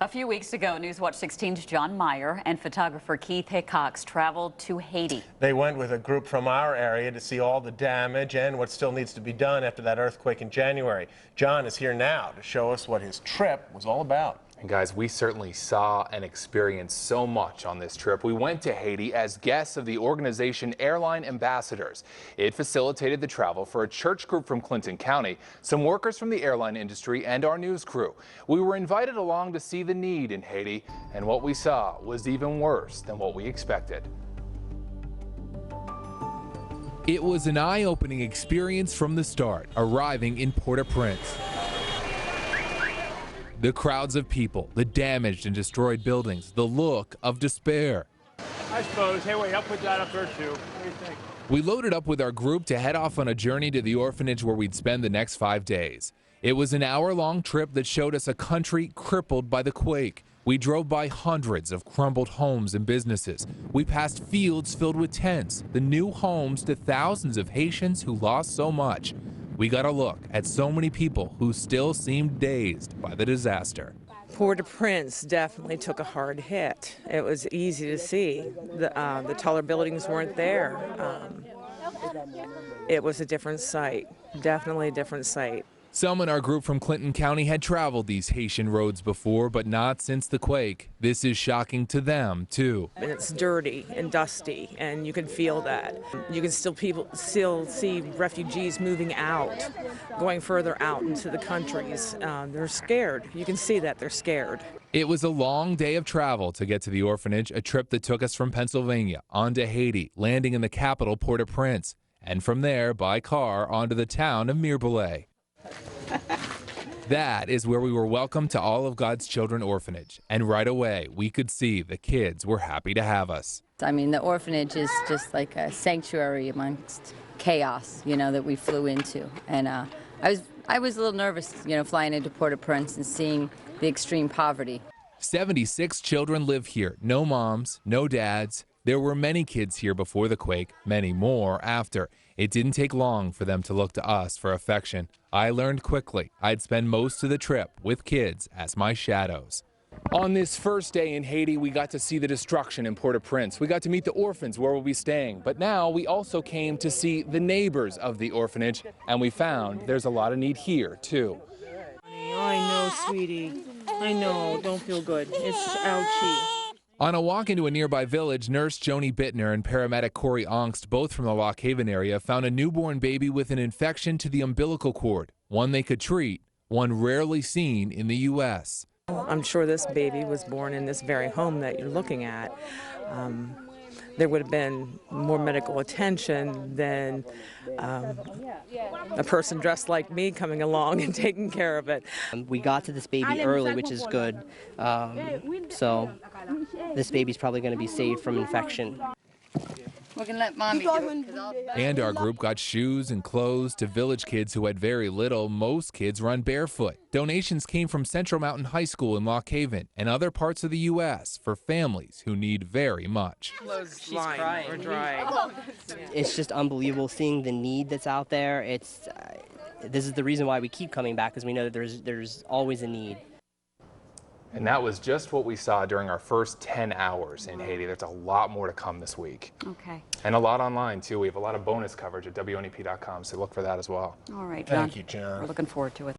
A few weeks ago, Newswatch 16's Jon Meyers and photographer Keith Hickox traveled to Haiti. They went with a group from our area to see all the damage and what still needs to be done after that earthquake in January. Jon is here now to show us what his trip was all about. And guys, we certainly saw and experienced so much on this trip. We went to Haiti as guests of the organization Airline Ambassadors. It facilitated the travel for a church group from Clinton County, some workers from the airline industry, and our news crew. We were invited along to see the need in Haiti, and what we saw was even worse than what we expected. It was an eye-opening experience from the start, arriving in Port-au-Prince. The crowds of people, the damaged and destroyed buildings, the look of despair. I suppose. Hey, wait, I'll put that up there too. What do you think? We loaded up with our group to head off on a journey to the orphanage where we'd spend the next 5 days. It was an hour-long trip that showed us a country crippled by the quake. We drove by hundreds of crumbled homes and businesses. We passed fields filled with tents, the new homes to thousands of Haitians who lost so much. We got a look at so many people who still seemed dazed by the disaster. Port-au-Prince definitely took a hard hit. It was easy to see. The taller buildings weren't there. It was a different sight, definitely a different sight. Some in our group from Clinton County had traveled these Haitian roads before, but not since the quake. This is shocking to them, too. And it's dirty and dusty, and you can feel that. You can still see refugees moving out, going further out into the countries. They're scared. You can see that they're scared. It was a long day of travel to get to the orphanage, a trip that took us from Pennsylvania onto Haiti, landing in the capital, Port-au-Prince, and from there by car onto the town of Mirebalais. That is where we were welcomed to All of God's Children Orphanage, and right away we could see the kids were happy to have us. I mean, the orphanage is just like a sanctuary amongst chaos, that we flew into, and I was a little nervous, flying into Port-au-Prince and seeing the extreme poverty. 76 children live here, no moms, no dads. There were many kids here before the quake, many more after. It didn't take long for them to look to us for affection. I learned quickly I'd spend most of the trip with kids as my shadows. On this first day in Haiti, we got to see the destruction in Port-au-Prince. We got to meet the orphans where we'll be staying. But now we also came to see the neighbors of the orphanage, and we found there's a lot of need here, too. I know, sweetie. I know. Don't feel good. It's ouchy. On a walk into a nearby village, nurse Joni Bittner and paramedic Corey Ongst, both from the Lock Haven area, found a newborn baby with an infection to the umbilical cord, one they could treat, one rarely seen in the U.S. I'm sure this baby was born in this very home that you're looking at. There would have been more medical attention than a person dressed like me coming along and taking care of it. We got to this baby early, which is good. So this baby's probably going to be saved from infection. We're going to let Mommy do it. And our group got shoes and clothes to village kids who had very little. Most kids run barefoot. Donations came from Central Mountain High School in Lock Haven and other parts of the U.S. for families who need very much. She's crying. We're drying. It's just unbelievable seeing the need that's out there. This is the reason why we keep coming back, because we know that there's always a need. And that was just what we saw during our first 10 hours in Haiti. There's a lot more to come this week. Okay. And a lot online, too. We have a lot of bonus coverage at WNEP.com, so look for that as well. All right, Jon. Thank you, Jon. We're looking forward to it.